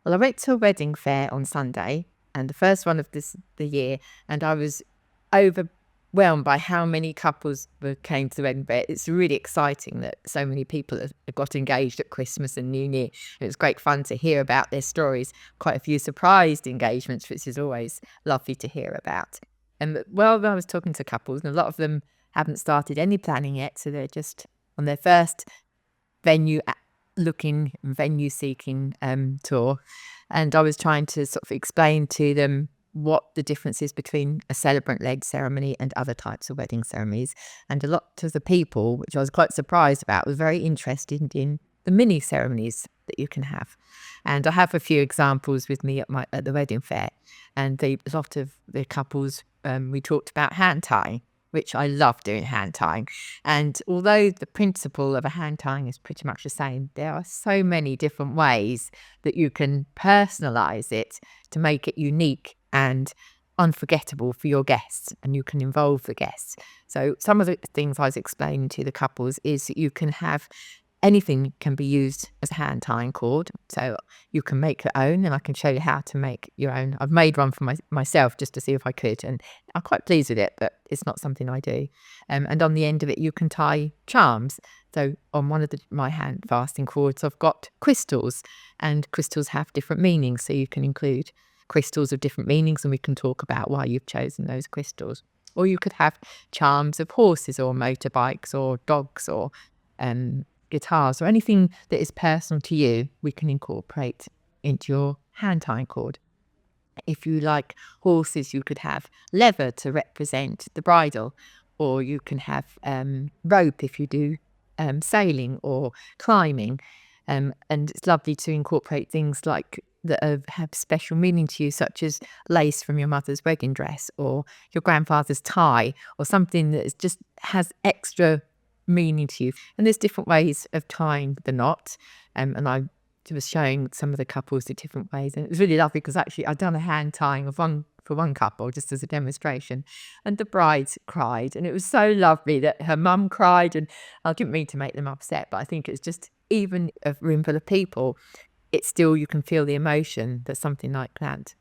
Well, I went to a wedding fair on Sunday, and the first one of the year, and I was overwhelmed by how many couples came to the wedding fair. It's really exciting that so many people have got engaged at Christmas and New Year. It was great fun to hear about their stories. Quite a few surprised engagements, which is always lovely to hear about. And well, I was talking to couples, and a lot of them haven't started any planning yet, so they're just on their first venue looking, venue seeking tour. And I was trying to sort of explain to them what the difference is between a celebrant-led ceremony and other types of wedding ceremonies. And a lot of the people, which I was quite surprised about, were very interested in the mini ceremonies that you can have. And I have a few examples with me at the wedding fair. And a lot of the couples, we talked about hand tying, which I love doing hand tying. And although the principle of a hand tying is pretty much the same, there are so many different ways that you can personalize it to make it unique and unforgettable for your guests, and you can involve the guests. So some of the things I was explaining to the couples is that you can have anything can be used as a hand tying cord. So you can make your own, and I can show you how to make your own. I've made one for myself just to see if I could, and I'm quite pleased with it, but it's not something I do. And on the end of it, you can tie charms. So on one of my hand fasting cords, I've got crystals, and crystals have different meanings. So you can include crystals of different meanings, and we can talk about why you've chosen those crystals. Or you could have charms of horses or motorbikes or dogs or guitars or anything that is personal to you, we can incorporate into your hand tying cord. If you like horses, you could have leather to represent the bridle, or you can have rope if you do sailing or climbing. And it's lovely to incorporate things like that have special meaning to you, such as lace from your mother's wedding dress or your grandfather's tie, or something that just has extra meaning to you. And there's different ways of tying the knot, and I was showing some of the couples the different ways, and it was really lovely because actually I'd done a hand tying of one couple just as a demonstration, and the bride cried, and it was so lovely that her mum cried, and I didn't mean to make them upset, but I think it's just, even a room full of people, it's still, you can feel the emotion that something like that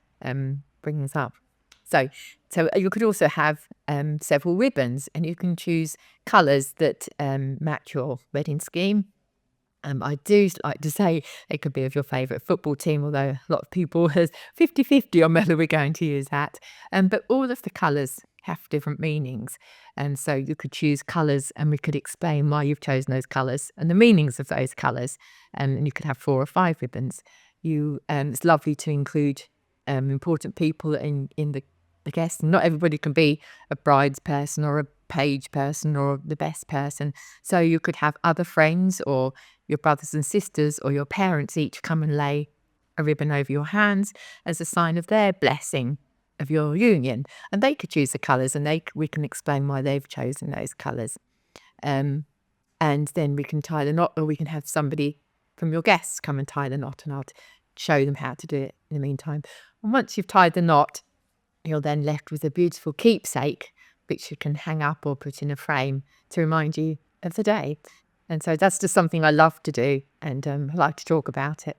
brings up. So you could also have several ribbons, and you can choose colours that match your wedding scheme. I do like to say it could be of your favourite football team, although a lot of people has 50-50 on whether we're going to use that. But all of the colours have different meanings. And so you could choose colours, and we could explain why you've chosen those colours and the meanings of those colours. And you could have 4 or 5 ribbons. It's lovely to include important people in the guests. Not everybody can be a bride's person or a page person or the best person. So you could have other friends or your brothers and sisters or your parents each come and lay a ribbon over your hands as a sign of their blessing of your union. And they could choose the colours, and we can explain why they've chosen those colours. And then we can tie the knot, or we can have somebody from your guests come and tie the knot, and I'll show them how to do it in the meantime. And once you've tied the knot, you're then left with a beautiful keepsake, which you can hang up or put in a frame to remind you of the day. And so that's just something I love to do, and I like to talk about it.